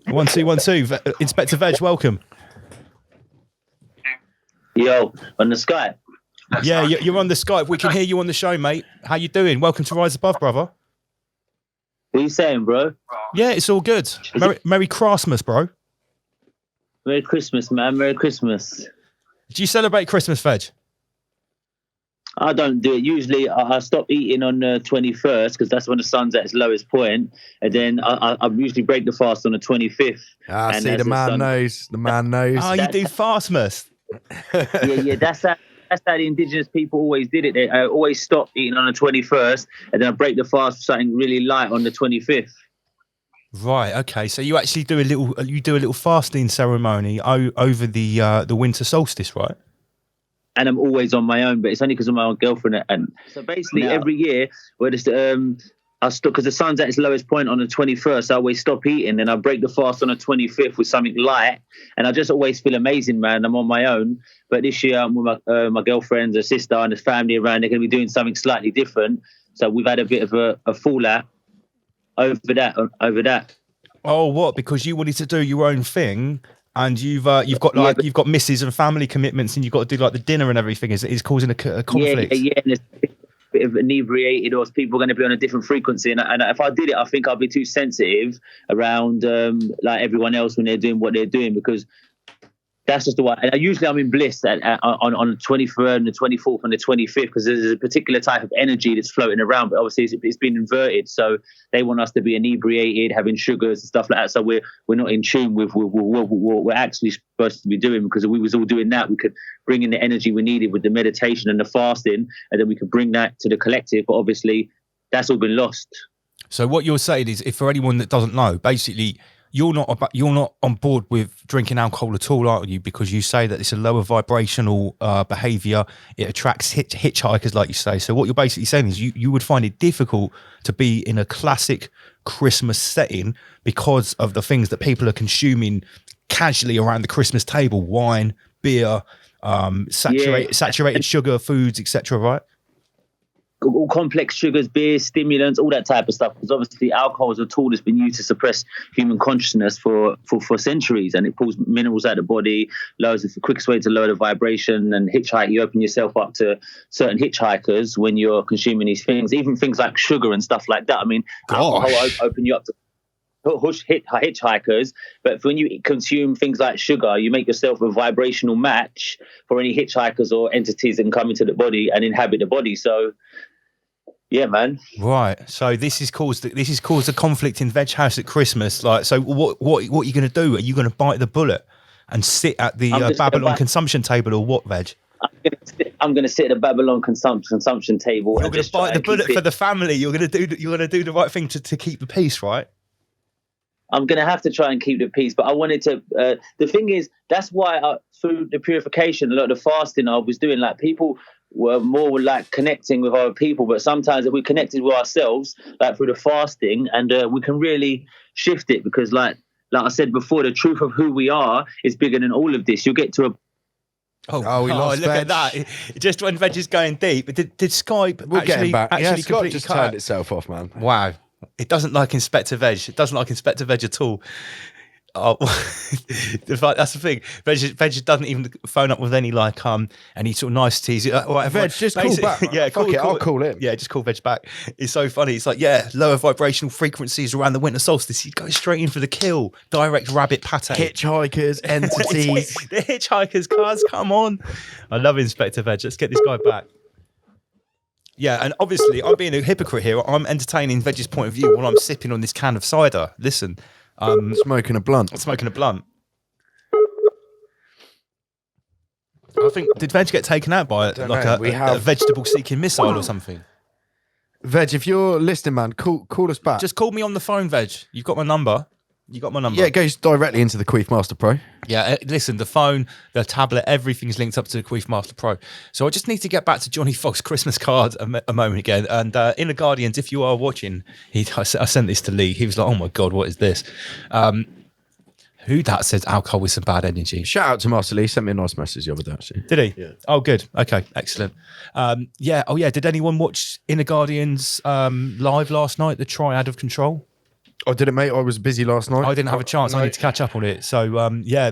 One, two, one, two. Inspector Veg, welcome. Yo, on the Skype. Yeah, you're on the Skype. We can hear you on the show, mate. How you doing? Welcome to Rise Above, brother. What are you saying, bro? Yeah, it's all good. Merry Christmas, bro. Merry Christmas, man. Merry Christmas. Do you celebrate Christmas, Veg? I don't do it. Usually, I stop eating on the 21st because that's when the sun's at its lowest point, and then I usually break the fast on the 25th. Ah, see, the man knows. The man knows. Oh, you do FASTMAS. Yeah. That's how the indigenous people always did it. They always stopped eating on the 21st, and then I break the fast for something really light on the 25th. Right. Okay. So you actually do a little fasting ceremony over the winter solstice, right? And I'm always on my own, but it's only because of my own girlfriend. And so basically, every year, where I stop because the sun's at its lowest point on the 21st. I always stop eating, then I break the fast on the 25th with something light, and I just always feel amazing, man. I'm on my own, but this year I'm with my girlfriend, her sister, and the family around. They're going to be doing something slightly different, so we've had a bit of a fallout over that. Oh, what? Because you wanted to do your own thing. And you've got misses and family commitments, and you've got to do like the dinner and everything. Is causing a conflict? Yeah. And it's a bit of inebriated, or people are going to be on a different frequency. And if I did it, I think I'd be too sensitive around like everyone else when they're doing what they're doing, because that's just the way. And usually I'm in bliss on the 23rd and the 24th and the 25th, because there's a particular type of energy that's floating around. But obviously it's been inverted, so they want us to be inebriated, having sugars and stuff like that. So we're not in tune with what we're actually supposed to be doing, because if we was all doing that, we could bring in the energy we needed with the meditation and the fasting, and then we could bring that to the collective. But obviously that's all been lost. So what you're saying is, if for anyone that doesn't know, basically, you're not on board with drinking alcohol at all, aren't you? Because you say that it's a lower vibrational behaviour. It attracts hitchhikers, like you say. So what you're basically saying is you would find it difficult to be in a classic Christmas setting because of the things that people are consuming casually around the Christmas table: wine, beer, saturated sugar foods, etc. Right? All complex sugars, beers, stimulants, all that type of stuff. Because obviously alcohol is a tool that's been used to suppress human consciousness for centuries, and it pulls minerals out of the body, lowers the quickest way to lower the vibration and hitchhike. You open yourself up to certain hitchhikers when you're consuming these things, even things like sugar and stuff like that. I mean, alcohol open you up to hitchhikers, but when you consume things like sugar, you make yourself a vibrational match for any hitchhikers or entities that can come into the body and inhabit the body. So yeah, man. Right. So this has caused a conflict in Veg House at Christmas. Like, so what are you going to do? Are you going to bite the bullet and sit at the Babylon consumption table, or what, Veg? I'm going to sit at the Babylon consumption table. You're going to bite the bullet for the family. You're going to do the right thing to keep the peace, right? I'm going to have to try and keep the peace, but I wanted to. The thing is, that's why through the purification, a lot of the fasting I was doing, like people were more like connecting with other people, but sometimes if we connected with ourselves, like through the fasting, and we can really shift it, because like I said before, the truth of who we are is bigger than all of this. You'll get to a look at that. Just when Veg is going deep, did Skype get him back. Skype just turned itself off, man. Wow. It doesn't like Inspector Veg. It doesn't like Inspector Veg at all. Oh, that's the thing. Veg doesn't even phone up with any any sort of niceties. Right, Veg, just call back. Yeah, I'll call him. Yeah, just call Veg back. It's so funny. It's like, lower vibrational frequencies around the winter solstice. You go straight in for the kill. Direct rabbit pate. Hitchhikers, entities. The hitchhikers, cars, come on. I love Inspector Veg. Let's get this guy back. Yeah, and obviously I'm being a hypocrite here. I'm entertaining Veg's point of view while I'm sipping on this can of cider. Listen, smoking a blunt. I think, did Veg get taken out by a vegetable-seeking missile or something? Veg, if you're listening, man, call us back. Just call me on the phone, Veg. You've got my number. Yeah, it goes directly into the Queef Master Pro. Yeah, listen, the phone, the tablet, everything's linked up to the Queef Master Pro. So I just need to get back to Johnny Fox's Christmas card a moment again. And Inner Guardians, if you are watching, I sent this to Lee. He was like, oh my God, what is this? Who that says alcohol with some bad energy? Shout out to Master Lee. Sent me a nice message the other day, actually. Did he? Yeah. Oh, good. Okay, excellent. Did anyone watch Inner Guardians live last night, the Triad of Control? I did it, mate. I was busy last night. I didn't have a chance. I need to catch up on it. So yeah,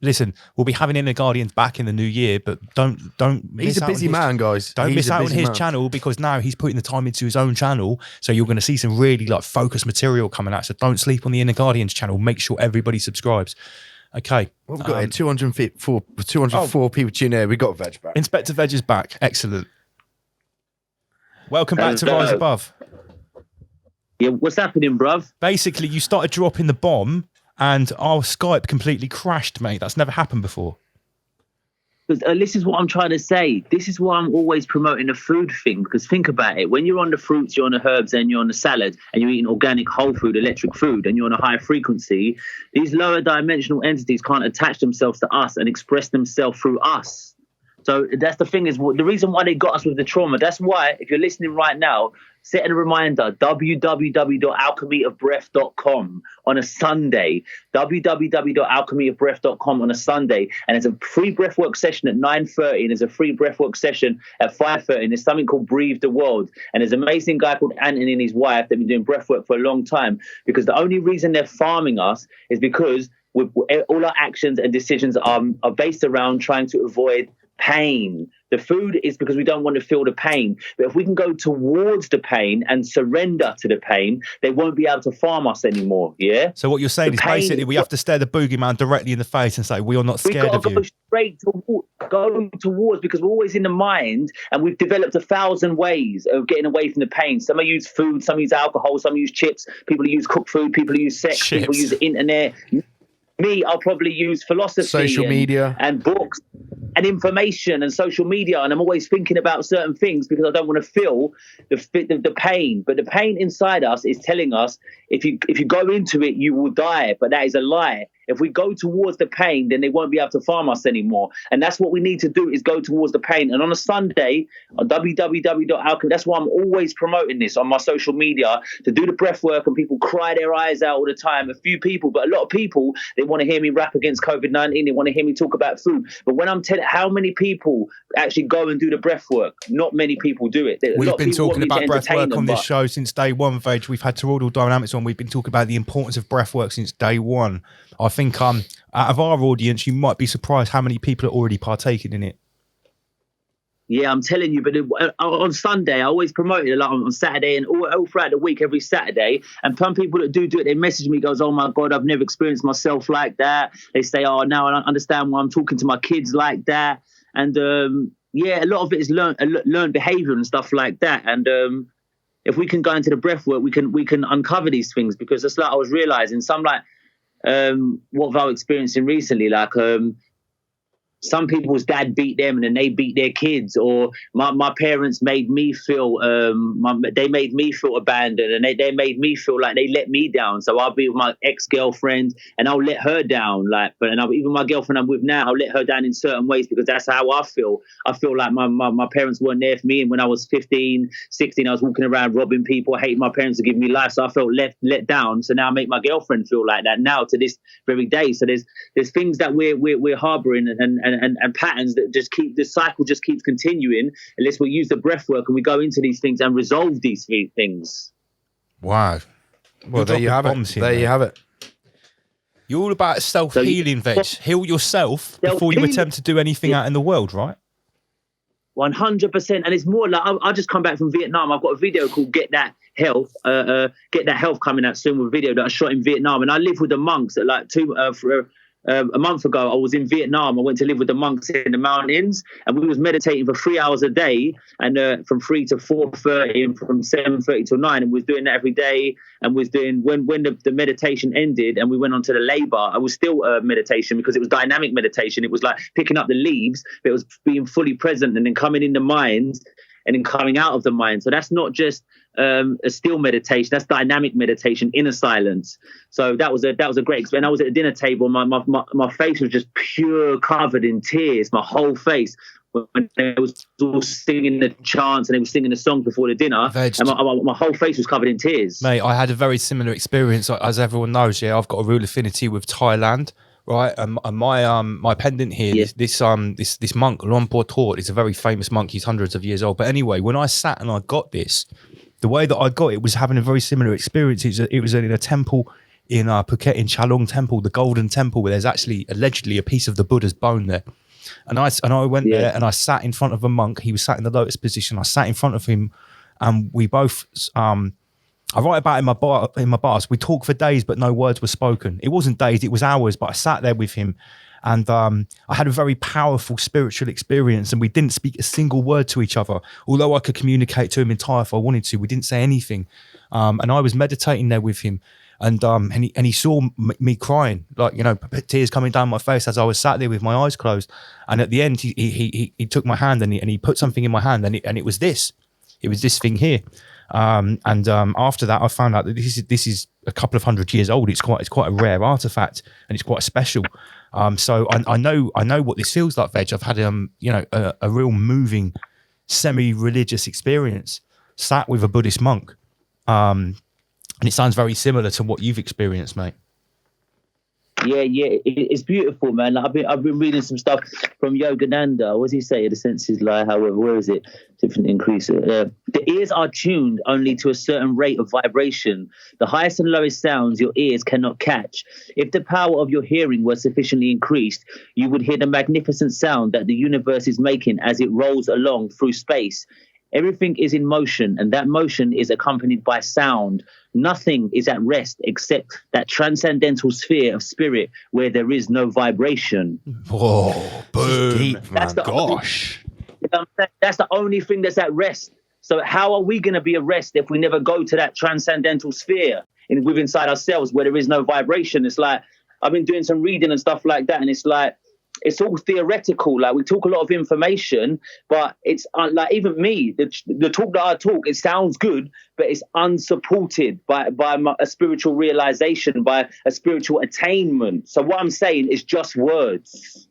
listen, we'll be having Inner Guardians back in the new year, but don't. He's a busy man, guys. Don't miss out on his man. channel, because now he's putting the time into his own channel. So you're going to see some really like focused material coming out. So don't sleep on the Inner Guardians channel. Make sure everybody subscribes. Okay. What have we got here? 204 people tune in. We got Veg back. InspecktaVeg is back. Excellent. Welcome back to Rise Above. Yeah, what's happening, bruv? Basically, you started dropping the bomb and our Skype completely crashed, mate. That's never happened before. Because this is what I'm trying to say. This is why I'm always promoting the food thing. Because think about it. When you're on the fruits, you're on the herbs, and you're on the salad, and you're eating organic, whole food, electric food, and you're on a high frequency, these lower dimensional entities can't attach themselves to us and express themselves through us. So that's the thing, is the reason why they got us with the trauma. That's why, if you're listening right now, set a reminder, www.alchemyofbreath.com on a Sunday, www.alchemyofbreath.com on a Sunday. And there's a free breathwork session at 9:30, and there's a free breathwork session at 5:30. And there's something called Breathe the World. And there's an amazing guy called Anthony and his wife that have been doing breathwork for a long time, because the only reason they're farming us is because all our actions and decisions are based around trying to avoid pain. The food is because we don't want to feel the pain. But if we can go towards the pain and surrender to the pain, they won't be able to farm us anymore. Yeah. So what you're saying is basically we have to stare the boogeyman directly in the face and say, we are not scared of you. Go straight towards, because we're always in the mind, and we've developed 1,000 ways of getting away from the pain. Some use food, some use alcohol, some use chips. People use cooked food. People use sex. Chips. People use the internet. Me, I'll probably use philosophy, social media, and books and information and social media. And I'm always thinking about certain things because I don't want to feel the pain. But the pain inside us is telling us, if you go into it, you will die. But that is a lie. If we go towards the pain, then they won't be able to farm us anymore. And that's what we need to do, is go towards the pain. And on a Sunday, on www.alchemy, that's why I'm always promoting this on my social media, to do the breath work, and people cry their eyes out all the time. A few people, but a lot of people, they want to hear me rap against COVID-19. They want to hear me talk about food. But when I'm telling how many people actually go and do the breath work, not many people do it. We've been talking about breath work on this show since day one, Veg. We've had Toroidal Dynamics on. We've been talking about the importance of breath work since day one. I think out of our audience, you might be surprised how many people are already partaking in it. Yeah, I'm telling you. But on Sunday, I always promote it a lot on Saturday, and all throughout the week, every Saturday. And some people that do it, they message me, goes, "Oh my God, I've never experienced myself like that." They say, "Oh, now I don't understand why I'm talking to my kids like that." And yeah, a lot of it is learned behavior and stuff like that. And if we can go into the breath work, we can uncover these things, because that's like I was realizing some what have I experiencing recently, some people's dad beat them and then they beat their kids, or my parents made me feel they made me feel abandoned, and they made me feel like they let me down. So I'll be with my ex-girlfriend and I'll let her down, even my girlfriend I'm with now, I'll let her down in certain ways, because that's how I feel. I feel like my parents weren't there for me, and when I was 15, 16, I was walking around robbing people, hating my parents to give me life, so I felt let down. So now I make my girlfriend feel like that now to this very day. So there's things that we're harboring and patterns that just the cycle just keeps continuing unless we use the breath work and we go into these things and resolve these things. Wow. Well, there you have it. There you have it. You're all about self-healing, Veg. Heal yourself before you attempt to do anything out in the world, right? 100%. And it's more like I just come back from Vietnam. I've got a video called Get That Health coming out soon, with a video that I shot in Vietnam. And I live with the monks at a month ago. I was in Vietnam. I went to live with the monks in the mountains, and we was meditating for 3 hours a day, and from 3 to 4:30 and from 7:30 till 9, and we was doing that every day. And was doing when the meditation ended and we went on to the labor, I was still meditation, because it was dynamic meditation. It was like picking up the leaves, but it was being fully present and then coming in the mind and then coming out of the mind. So that's not just a still meditation, that's dynamic meditation, inner silence. So that was a great experience. I was at a dinner table, my face was just pure covered in tears, my whole face, when they was all singing the chants and they were singing the songs before the dinner, and my whole face was covered in tears. Mate, I had a very similar experience. As everyone knows, yeah, I've got a real affinity with Thailand. Right, and my pendant here, yeah. this monk Luang Por Thort is a very famous monk. He's hundreds of years old. But anyway, when I sat and I got this, the way that I got it was having a very similar experience. It was in a temple in Phuket, in Chalong Temple, the Golden Temple, where there's actually allegedly a piece of the Buddha's bone there. And I went there and I sat in front of a monk. He was sat in the lotus position. I sat in front of him, and we both. I write about it in my bars. We talked for days, but no words were spoken. It wasn't days; it was hours. But I sat there with him, and I had a very powerful spiritual experience. And we didn't speak a single word to each other, although I could communicate to him in Thai if I wanted to. We didn't say anything, and I was meditating there with him. And he saw me crying, like, you know, tears coming down my face as I was sat there with my eyes closed. And at the end, he took my hand and he put something in my hand, and it was this thing here. After that, I found out that this is a couple of 100 years old. It's quite a rare artifact, and it's quite special. So I know what this feels like, Veg. I've had a real moving, semi-religious experience, sat with a Buddhist monk. And it sounds very similar to what you've experienced, mate. Yeah, it's beautiful, man. Like, I've been reading some stuff from Yogananda. What does he say? The senses lie, however, where is it? Different increase. The ears are tuned only to a certain rate of vibration. The highest and lowest sounds your ears cannot catch. If the power of your hearing were sufficiently increased, you would hear the magnificent sound that the universe is making as it rolls along through space. Everything is in motion, and that motion is accompanied by sound. Nothing is at rest except that transcendental sphere of spirit where there is no vibration. Whoa, boom. Deep, That's man. that's the only thing that's at rest. So how are we going to be at rest if we never go to that transcendental sphere within inside ourselves where there is no vibration? It's like, I've been doing some reading and stuff like that, and it's like, it's all theoretical. Like, we talk a lot of information, but it's like, even me, the talk that I talk, it sounds good, but it's unsupported by a spiritual realization, by a spiritual attainment. So what I'm saying is just words.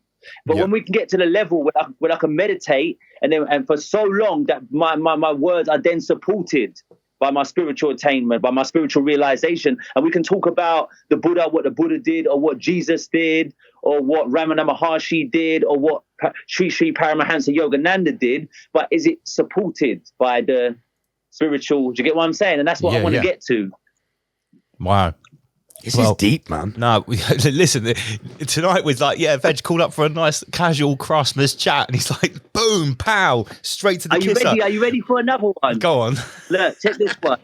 But when we can get to the level where I can meditate, and for so long that my words are then supported by my spiritual attainment, by my spiritual realization, and we can talk about the Buddha, what the Buddha did, or what Jesus did, or what Ramana Maharshi did, or what Sri Paramahansa Yogananda did, but is it supported by the spiritual? Do you get what I'm saying? And that's what I want to get to. Wow. This is deep, man. No, listen, tonight was like, Veg called up for a nice casual Christmas chat, and he's like, boom, pow, straight to the kisser. Are you ready for another one? Go on. Look, check this one.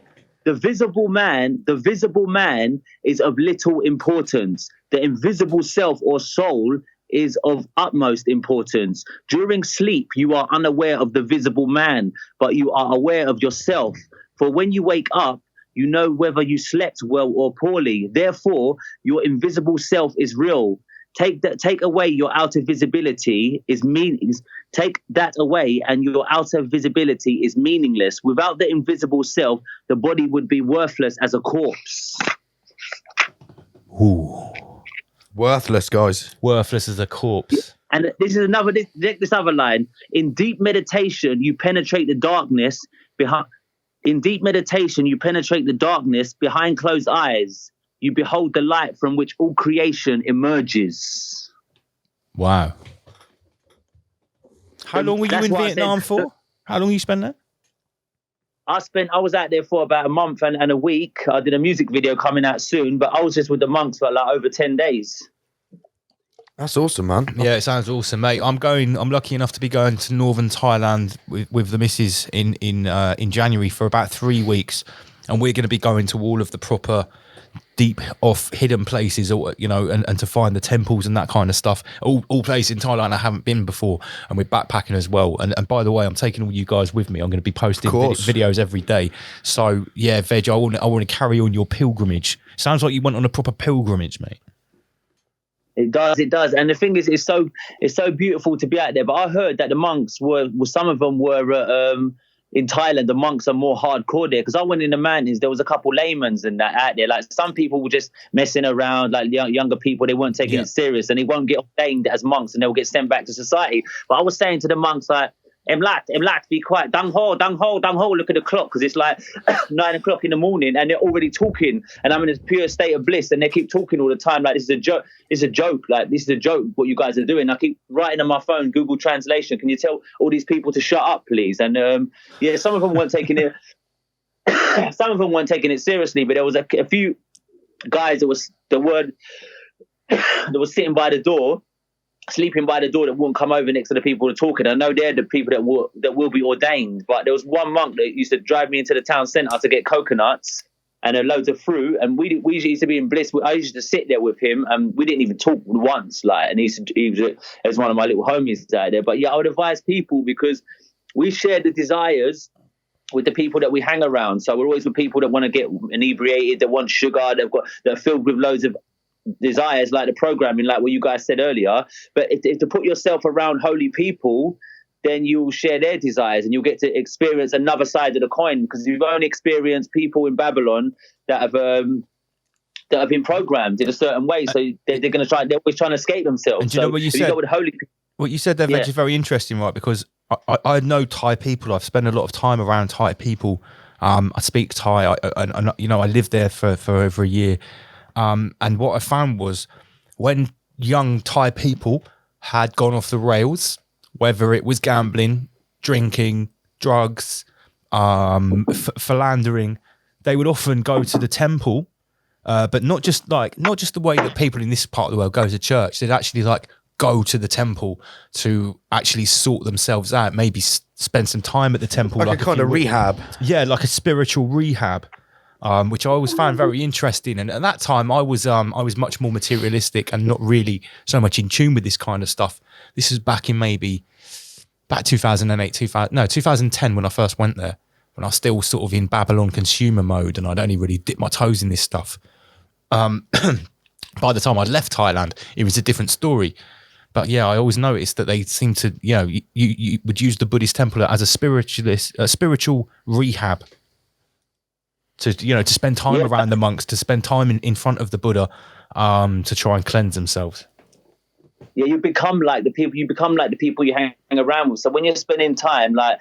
The visible man is of little importance. The invisible self or soul is of utmost importance. During sleep, you are unaware of the visible man, but you are aware of yourself. For when you wake up, you know whether you slept well or poorly. Therefore, your invisible self is real. Take away your outer visibility take that away, and your outer visibility is meaningless. Without the invisible self, the body would be worthless as a corpse. Ooh. Worthless, guys. Worthless as a corpse. And this is this other line. In deep meditation, you penetrate the darkness behind. In deep meditation, you penetrate the darkness behind closed eyes. You behold the light from which all creation emerges. Wow. How long were you in Vietnam for? How long you spent there? I was out there for about a month and a week. I did a music video coming out soon, but I was just with the monks for like over 10 days. That's awesome, man. Yeah, it sounds awesome, mate. I'm lucky enough to be going to northern Thailand with the missus in January for about 3 weeks, and we're going to be going to all of the proper deep off hidden places, or and to find the temples and that kind of stuff. All places in Thailand I haven't been before, and we're backpacking as well. And by the way, I'm taking all you guys with me. I'm going to be posting videos every day. So yeah, Veg, I want to carry on your pilgrimage. Sounds like you went on a proper pilgrimage, mate. It does. And the thing is, it's so beautiful to be out there. But I heard that the monks some of them were in Thailand. The monks are more hardcore there, because I went in the mountains. There was a couple laymen's and that out there. Like, some people were just messing around, like younger people. They weren't taking it serious, and they won't get ordained as monks, and they'll get sent back to society. But I was saying to the monks, like, Em lat, be quiet. Dung ho. Look at the clock, because it's like 9 o'clock in the morning, and they're already talking, and I'm in a pure state of bliss, and they keep talking all the time. Like, this is a joke. It's a joke. Like, this is a joke. What you guys are doing. I keep writing on my phone, Google Translation. Can you tell all these people to shut up, please? And some of them weren't taking it. some of them weren't taking it seriously, but there was a few guys that were sitting by the door, sleeping by the door, that wouldn't come over next to the people who were talking. I know they're the people that will be ordained, but there was one monk that used to drive me into the town centre to get coconuts and loads of fruit, and we used to be in bliss. I used to sit there with him, and we didn't even talk once. Like, and he was one of my little homies out there. But yeah, I would advise people, because we share the desires with the people that we hang around. So we're always with people that want to get inebriated, that want sugar, that are filled with loads of desires, like the programming, like what you guys said earlier. But if to put yourself around holy people, then you'll share their desires and you'll get to experience another side of the coin, because you've only experienced people in Babylon that have been programmed in a certain way. So they're always trying to escape themselves. And do you know what you said? You go with holy people, what you said there, Veg, is very interesting, right? Because I know Thai people. I've spent a lot of time around Thai people. I speak Thai. I lived there for over a year. And what I found was, when young Thai people had gone off the rails, whether it was gambling, drinking, drugs, philandering, they would often go to the temple, but not just the way that people in this part of the world go to church. They'd actually go to the temple to actually sort themselves out, maybe spend some time at the temple, like a kind of rehab. Yeah, like a spiritual rehab. Which I always found very interesting, and at that time I was much more materialistic and not really so much in tune with this kind of stuff. This is back in maybe 2008, 2010 when I first went there, when I was still sort of in Babylon consumer mode, and I'd only really dipped my toes in this stuff. By the time I'd left Thailand, it was a different story. But yeah, I always noticed that they seem to, you would use the Buddhist temple as a spiritual rehab. To spend time around the monks, to spend time in front of the Buddha, to try and cleanse themselves. Yeah, you become like the people. You become like the people you hang around with. So when you're spending time, like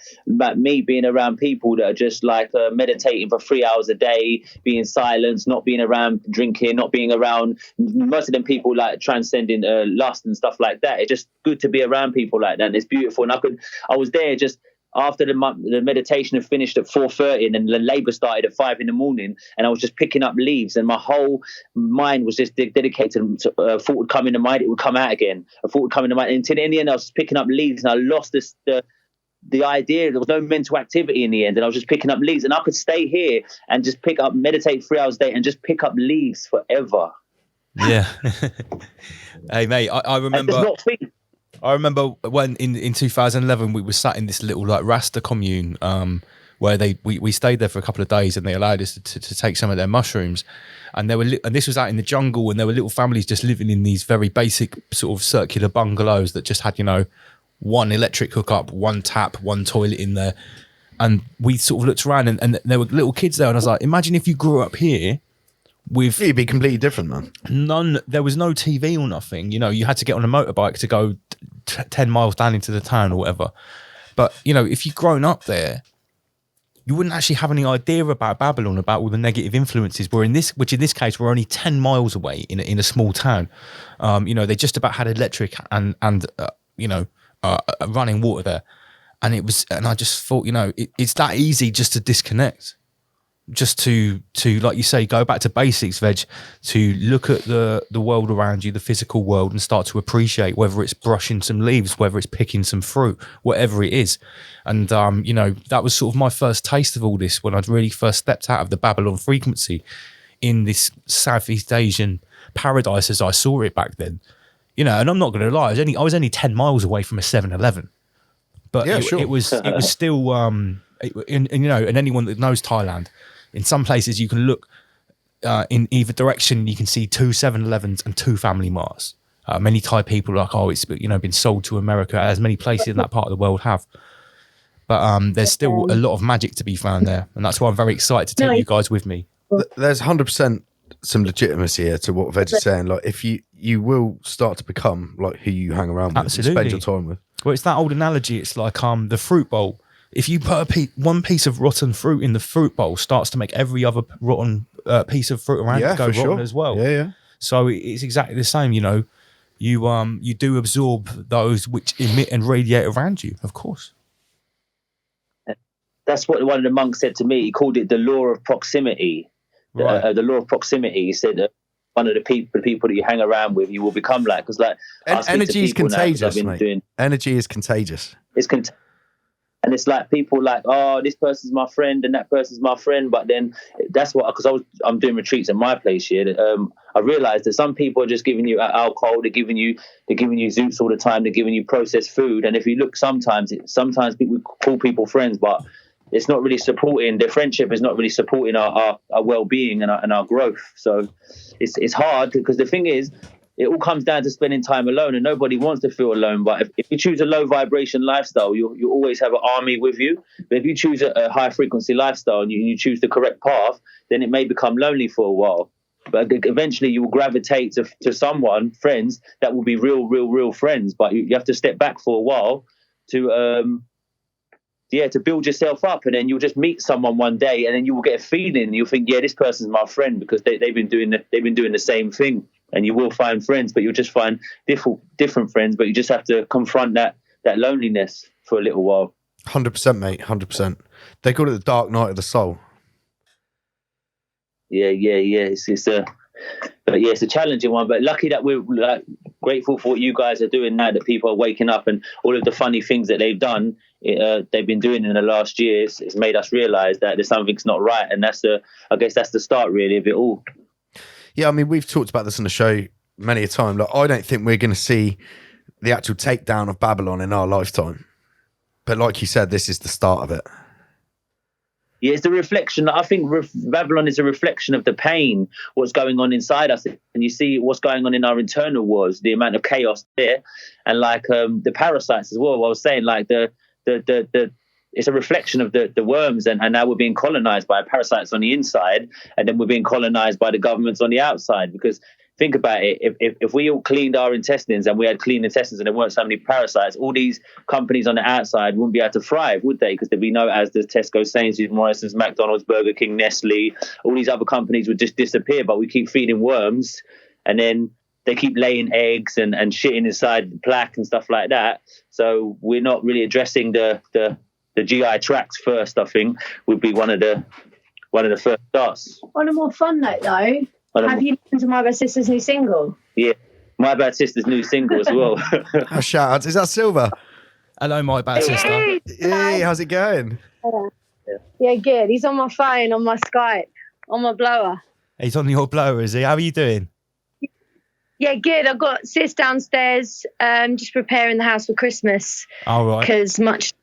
me, being around people that are just meditating for 3 hours a day, being silent, not being around drinking, not being around most of them people transcending lust and stuff like that. It's just good to be around people like that. And it's beautiful. And I was there just after the meditation had finished at 4:30, and then the labour started at 5 a.m, and I was just picking up leaves, and my whole mind was just dedicated to a thought would come into mind, it would come out again. A thought would come into mind, and in the end I was picking up leaves, and I lost the idea. There was no mental activity in the end, and I was just picking up leaves, and I could stay here and just meditate 3 hours a day and just pick up leaves forever. Yeah. Hey mate, I remember. I remember when in 2011 we were sat in this little Rasta commune, where we stayed there for a couple of days, and they allowed us to take some of their mushrooms, and and this was out in the jungle, and there were little families just living in these very basic sort of circular bungalows that just had one electric hookup, one tap, one toilet in there, and we sort of looked around, and there were little kids there, and I was like, imagine if you grew up here. It'd be completely different, man. There was no TV or nothing. You had to get on a motorbike to go 10 miles down into the town or whatever. But if you'd grown up there, you wouldn't actually have any idea about Babylon, about all the negative influences. Which in this case, we're only 10 miles away in a small town. They just about had electric and running water there, and I just thought, it's that easy just to disconnect. Just to like you say, go back to basics, Veg, to look at the world around you, the physical world, and start to appreciate, whether it's brushing some leaves, whether it's picking some fruit, whatever it is. And that was sort of my first taste of all this, when I'd really first stepped out of the Babylon frequency in this Southeast Asian paradise as I saw it back then. And I'm not going to lie, I was only 10 miles away from a 7-Eleven, but yeah, sure. it was still and anyone that knows Thailand, in some places you can look in either direction, you can see 2 7-Elevens and 2 Family Marts. Many Thai people are like, oh, it's been sold to America, as many places in that part of the world have. But there's still a lot of magic to be found there, and that's why I'm very excited to take you guys with me. There's 100% some legitimacy here to what Veg is saying. Like, if you will start to become like who you hang around with, absolutely, and spend your time with. Well, it's that old analogy. It's like the fruit bowl. If you put one piece of rotten fruit in the fruit bowl, starts to make every other rotten piece of fruit around it go rotten as well. Yeah. So it's exactly the same. You do absorb those which emit and radiate around you, of course. that's what one of the monks said to me. He called it the law of proximity. Right. The law of proximity. He said one of the people that you hang around with, you will become like. Because like energy is contagious, mate. Energy is contagious. And it's like people like, oh, this person's my friend and that person's my friend. But then that's what, because I'm doing retreats at my place here. I realized that some people are just giving you alcohol, they're giving you Zoots all the time, they're giving you processed food. And if you look, sometimes people call people friends, but it's not really supporting their friendship. Is not really supporting our well-being and our growth. So it's hard, because the thing is, it all comes down to spending time alone, and nobody wants to feel alone. But if you choose a low vibration lifestyle, you always have an army with you. But if you choose a high frequency lifestyle and you choose the correct path, then it may become lonely for a while. But eventually you will gravitate to friends that will be real friends. But you have to step back for a while to build yourself up, and then you'll just meet someone one day, and then you will get a feeling. You'll think, yeah, this person's my friend, because they've been doing the same thing. And you will find friends, but you'll just find different friends. But you just have to confront that loneliness for a little while. 100%, mate. 100%. They call it the dark night of the soul. Yeah. It's a challenging one. But lucky that we're grateful for what you guys are doing now. That people are waking up, and all of the funny things that they've done, they've been doing in the last years. It's made us realise that there's something's not right, and I guess that's the start really of it all. Yeah, I mean, we've talked about this on the show many a time. Like, I don't think we're going to see the actual takedown of Babylon in our lifetime. But like you said, this is the start of it. Yeah, it's the reflection. I think Babylon is a reflection of the pain, what's going on inside us. And you see what's going on in our internal wars, the amount of chaos there. And like the parasites as well. I was saying, like the it's a reflection of the worms, and now we're being colonized by parasites on the inside, and then we're being colonized by the governments on the outside. Because think about it, if we all cleaned our intestines and we had clean intestines and there weren't so many parasites, all these companies on the outside wouldn't be able to thrive, would they? Because there'd be no, as the Tesco, Sainsbury's, Morrison's, McDonald's, Burger King, Nestle, all these other companies would just disappear. But we keep feeding worms, and then they keep laying eggs and shitting inside the plaque and stuff like that. So we're not really addressing the GI tracts first. I think would be one of the first starts. On a more fun note, though, have you listened to My Bad Sister's new single? Yeah, My Bad Sister's new single as well. Oh, shout out! Is that Silver? Hello, my bad sister. Hey, how's it going? Yeah, good. He's on my phone, on my Skype, on my blower. He's on your blower, is he? How are you doing? Yeah, good. I've got sis downstairs, just preparing the house for Christmas. All right. Because much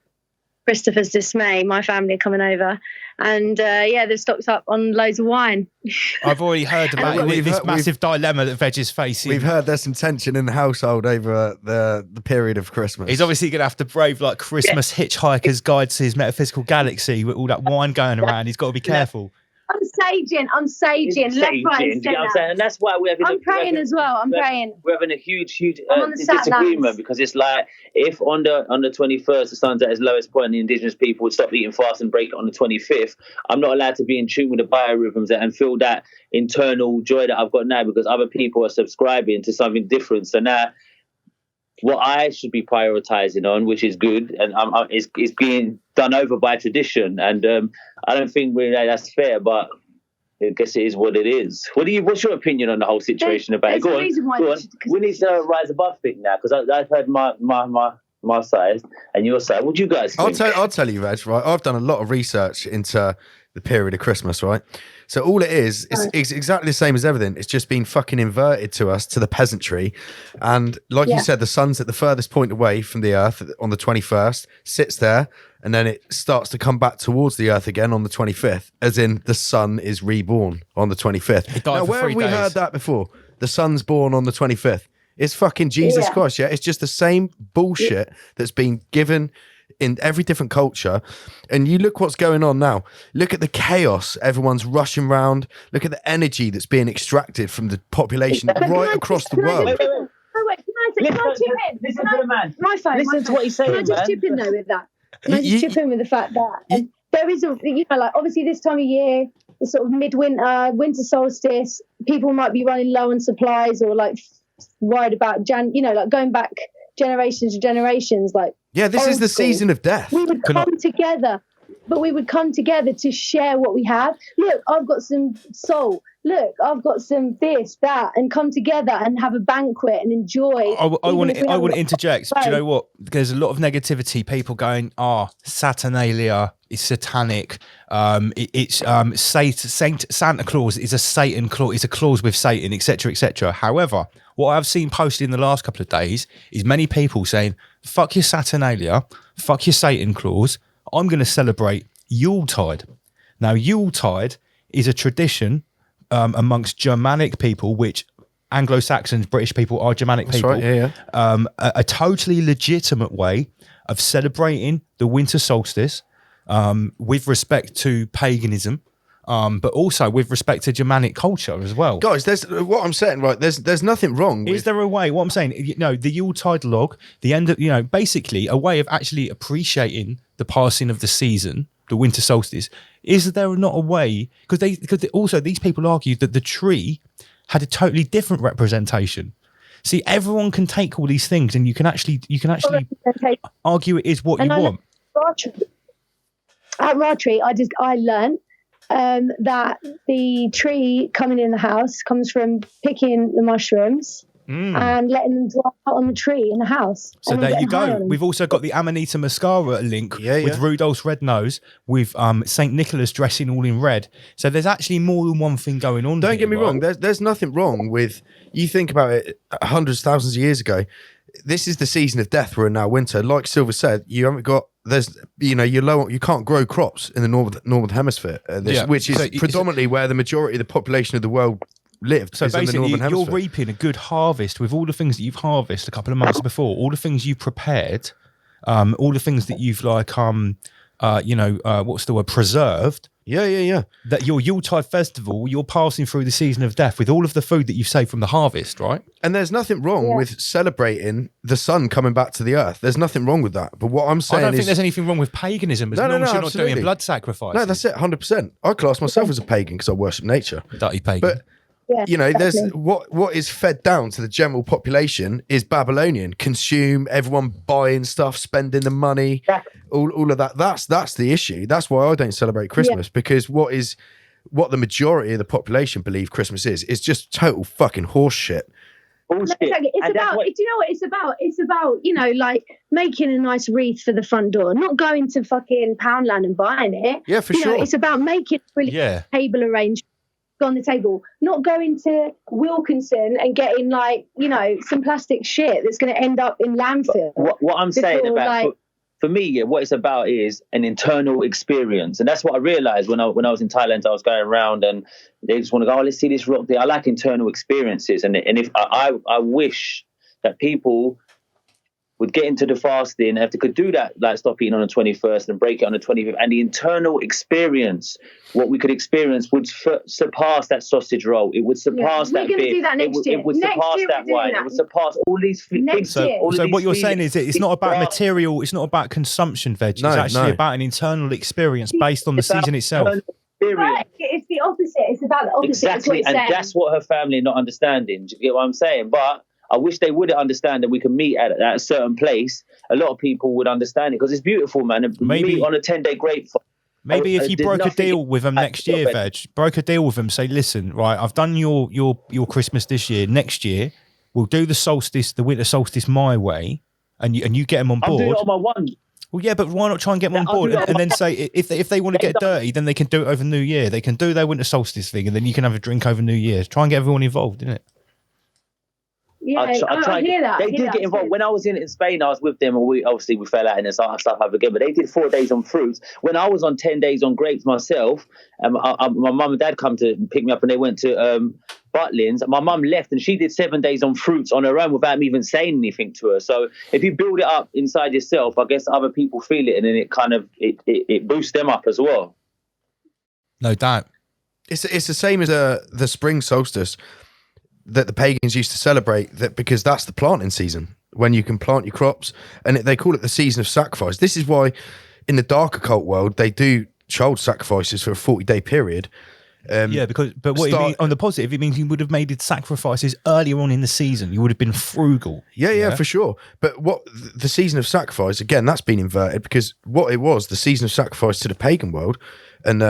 Christopher's dismay, my family are coming over, and they've stocked up on loads of wine. I've already heard about this massive dilemma that Veg is facing. We've heard there's some tension in the household over the period of Christmas. He's obviously going to have to brave like Christmas Hitchhiker's Guide to his Metaphysical Galaxy with all that wine going around. He's got to be careful. I'm saging, left, right, and centre. And that's why I'm praying as well. I'm praying. We're having a huge disagreement, because it's like, if on the 21st the sun's at its lowest point and the indigenous people would stop eating fast and break it on the 25th, I'm not allowed to be in tune with the biorhythms and feel that internal joy that I've got now, because other people are subscribing to something different. So now what I should be prioritizing on, which is good, and is being done over by tradition, and I don't think that's fair, but I guess it is what it is. What's your opinion on the whole situation about it? Go on. We need to rise above it now, because I've heard my side and your side. What do you guys think? I'll tell you, Reg, right? I've done a lot of research into the period of Christmas, right? So all it is exactly the same as everything. It's just been fucking inverted to us, to the peasantry. And like you said, the sun's at the furthest point away from the earth on the 21st, sits there, and then it starts to come back towards the earth again on the 25th, as in the sun is reborn on the 25th. Now, where have we heard that before? The sun's born on the 25th. It's fucking Jesus Christ, yeah? It's just the same bullshit that's been given in every different culture. And you look what's going on now. Look at the chaos. Everyone's rushing around. Look at the energy that's being extracted from the population right across the world. Wait, can I chip in? Listen to the man. My phone. Listen to what he's saying, Can I just chip in though with that? Can I just chip in with the fact that there is obviously this time of year, the sort of midwinter, winter solstice, people might be running low on supplies, or like worried about like going back generations to generations, like. Yeah, this is the season of death. We would come together. but we would come together to share what we have. Look, I've got some salt. Look, I've got some this, that, and come together and have a banquet and enjoy. I want to interject. Do you know what? There's a lot of negativity. People going, Saturnalia is satanic. It's Santa Claus is a Satan clause. It's a clause with Satan, etc., etc. However, what I've seen posted in the last couple of days is many people saying, "Fuck your Saturnalia, fuck your Satan clause. I'm going to celebrate Yuletide." Now, Yuletide is a tradition amongst Germanic people, which Anglo-Saxons, British people are Germanic people. Right, yeah. A totally legitimate way of celebrating the winter solstice with respect to paganism, but also with respect to Germanic culture as well. Guys, there's what I'm saying, right? There's nothing wrong. Is there a way? What I'm saying, the Yuletide log, the end of, basically a way of actually appreciating the passing of the season, the winter solstice. Is there not a way? Because also these people argue that the tree had a totally different representation. See, everyone can take all these things, and you can actually argue it is what you want. At Rattree, I learned that the tree coming in the house comes from picking the mushrooms and letting them dry out on the tree in the house. So there you go. We've also got the Amanita muscara link with Rudolph's red nose, with St. Nicholas dressing all in red. So there's actually more than one thing going on. Don't get me wrong. There's nothing wrong with, you think about it, hundreds, thousands of years ago. This is the season of death. We're in now winter. Like Silver said, you haven't got. You're low. You can't grow crops in the northern hemisphere, which is predominantly where the majority of the population of the world lived. So basically, you're reaping a good harvest with all the things that you've harvested a couple of months before, all the things you prepared, all the things that you've what's the word, preserved. Yeah. That your Yuletide festival, you're passing through the season of death with all of the food that you've saved from the harvest, right? And there's nothing wrong with celebrating the sun coming back to the earth. There's nothing wrong with that. But what I'm saying I don't think there's anything wrong with paganism as long as you're not doing blood sacrifice. No, that's it, 100%. I class myself as a pagan because I worship nature. Dirty pagan. But there's what is fed down to the general population is Babylonian. Consume, everyone buying stuff, spending the money, all of that. That's the issue. That's why I don't celebrate Christmas, because what the majority of the population believe Christmas is just total fucking horse shit. Bullshit. Exactly. It's about, do you know what it's about? It's about, like making a nice wreath for the front door, not going to fucking Poundland and buying it. Yeah, for sure. It's about making really table arrangement on the table, not going to Wilkinson and getting some plastic shit that's going to end up in landfill. What I'm saying about for me, what it's about is an internal experience, and that's what I realized when I was in Thailand. I was going around, and they just want to go, let's see this rock there. I like internal experiences, and if I wish that people would get into the fasting, if they could do that, like stop eating on the 21st and break it on the 25th, and the internal experience, what we could experience would surpass that sausage roll. It would surpass that beer. Do that next year. It would surpass that wine. It would surpass all these things. So what you're saying is it's not about material, it's not about consumption, Veg. It's actually about an internal experience based on the season itself. Right. It's the opposite. It's about the opposite. Exactly, and that's what her family are not understanding. Do you get what I'm saying? But I wish they would understand that we can meet at a certain place. A lot of people would understand it because it's beautiful, man. Maybe on a 10-day grape. Maybe if you broke a deal with them next year, Veg, broke a deal with them, say, listen, right, I've done your Christmas this year. Next year, we'll do the winter solstice my way, and you get them on board. I'm doing it on my one. Well, yeah, but why not try and get them on board and then say if they want to get dirty, then they can do it over New Year. They can do their winter solstice thing, and then you can have a drink over New Year. Try and get everyone involved, innit? Yeah, I hear that. They did get involved. When I was in Spain, I was with them, and we fell out in this South Africa again. But they did 4 days on fruits. When I was on 10 days on grapes myself, my mum and dad come to pick me up, and they went to Butlins. My mum left, and she did 7 days on fruits on her own without me even saying anything to her. So if you build it up inside yourself, I guess other people feel it, and then it kind of it boosts them up as well. No doubt. It's the same as the spring solstice that the pagans used to celebrate, that because that's the planting season when you can plant your crops, and they call it the season of sacrifice. This is why in the dark occult world they do child sacrifices for a 40-day period, but what it means, on the positive, it means you would have made sacrifices earlier on in the season. You would have been frugal. Yeah, for sure. But what the season of sacrifice, again, that's been inverted, because what it was, the season of sacrifice to the pagan world, and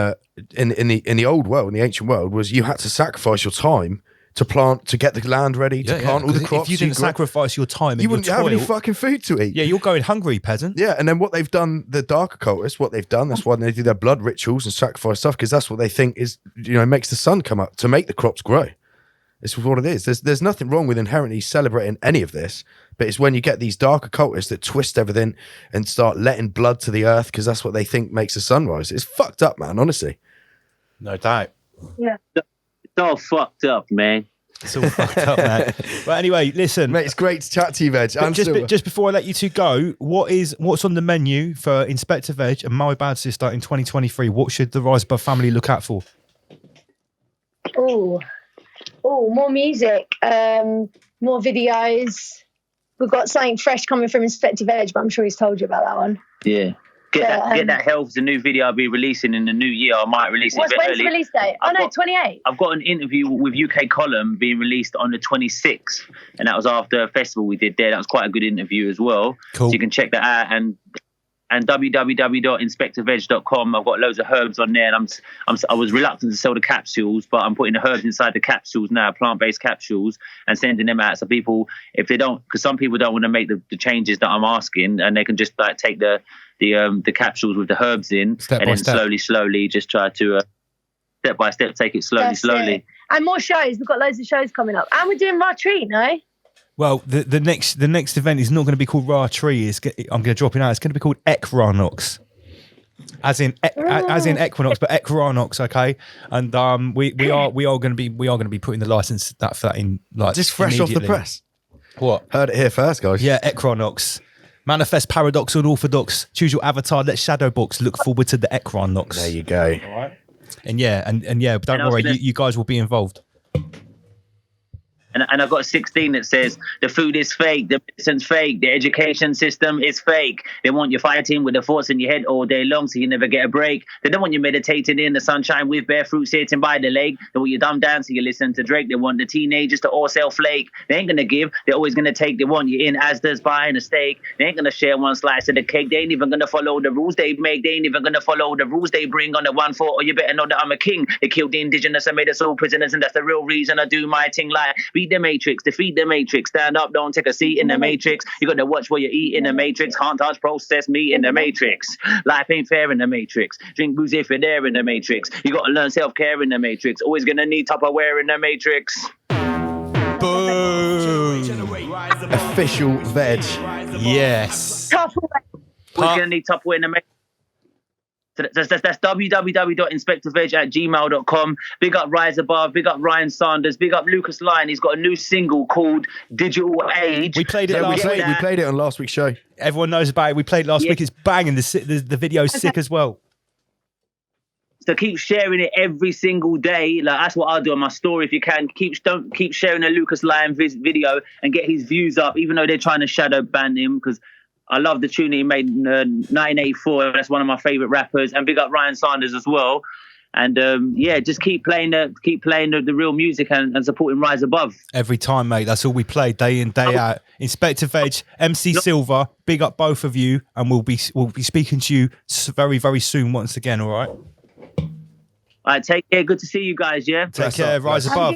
in the old world, in the ancient world, was you had to sacrifice your time to plant, to get the land ready, to plant all the crops. If you didn't sacrifice your time and you wouldn't have any fucking food to eat. Yeah, you're going hungry, peasant. Yeah, and then what they've done, the dark occultists, what they've done, that's why they do their blood rituals and sacrifice stuff, because that's what they think is, makes the sun come up, to make the crops grow. It's what it is. There's nothing wrong with inherently celebrating any of this, but it's when you get these dark occultists that twist everything and start letting blood to the earth, because that's what they think makes the sun rise. It's fucked up, man, honestly. No doubt. Yeah. It's all fucked up, man. It's all fucked up, man. But anyway, listen, Mate, it's great to chat to you, Veg. Just before I let you two go, what's on the menu for InspecktaVeg and My Bad Sister in 2023? What should the Rise Above family look out for? Oh, more music, more videos. We've got something fresh coming from InspecktaVeg, but I'm sure he's told you about that one. Yeah. Get that Health, the new video I'll be releasing in the new year. I might release it. When's the release date? 28. I've got an interview with UK Column being released on the 26th, and that was after a festival we did there. That was quite a good interview as well. Cool. So you can check that out, and www.inspectaveg.com. I've got loads of herbs on there, and I was reluctant to sell the capsules, but I'm putting the herbs inside the capsules now, plant-based capsules, and sending them out. So people, if they don't, because some people don't want to make the changes that I'm asking, and they can just like take the capsules with the herbs in, and then slowly just try to step by step take it slowly. And more shows. We've got loads of shows coming up, and we're doing retreat, no? Well, the next event is not going to be called Ra Tree. I'm going to drop it out. It's going to be called Equinox, as in equinox, but Equinox. Okay, and we are going to be putting the license for that in like just fresh off the press. What? Heard it here first, guys. Yeah, Equinox. Manifest paradox unorthodox. Choose your avatar. Let shadow box. Look forward to the Equinox. There you go. All right. And don't worry, you guys will be involved. And I've got a 16 that says the food is fake, the medicine's fake, the education system is fake. They want you fighting with the thoughts in your head all day long so you never get a break. They don't want you meditating in the sunshine with bare fruit sitting by the lake. They want you dumb down so you listen to Drake. They want the teenagers to all sell flake. They ain't going to give. They're always going to take. They want you in Asda's buying a steak. They ain't going to share one slice of the cake. They ain't even going to follow the rules they make. They ain't even going to follow the rules they bring on the 1-4. Or you better know that I'm a king. They killed the indigenous and made us all prisoners, and that's the real reason I do my thing. Like, beat the matrix, defeat the matrix, stand up, don't take a seat in the matrix. You got to watch what you eat in the matrix. Can't touch processed meat in the matrix. Life ain't fair in the matrix. Drink booze if you're there in the matrix. You got to learn self-care in the matrix. Always gonna need Tupperware in the matrix. Boom. Official Veg. Yes. Always gonna need Tupperware in the matrix. So that's www.inspectaveg@gmail.com. Big up Rise Above, big up Ryan Sanders, big up Lucas Lyon. He's got a new single called Digital Age. We played it last week. We played it on last week's show. Everyone knows about it. We played it last week. It's banging. The video's sick as well. So keep sharing it every single day. Like, that's what I'll do on my story if you can. Don't keep sharing the Lucas Lyon video and get his views up, even though they're trying to shadow ban him, because I love the tune he made in 1984. That's one of my favorite rappers. And big up Ryan Sanders as well. And just keep playing the real music and supporting Rise Above. Every time, mate. That's all we play, day in, day out. InspecktaVeg, MC Silver, big up both of you, and we'll be speaking to you very, very soon once again. All right. All right, take care. Good to see you guys. Yeah. Take care. Rise Above.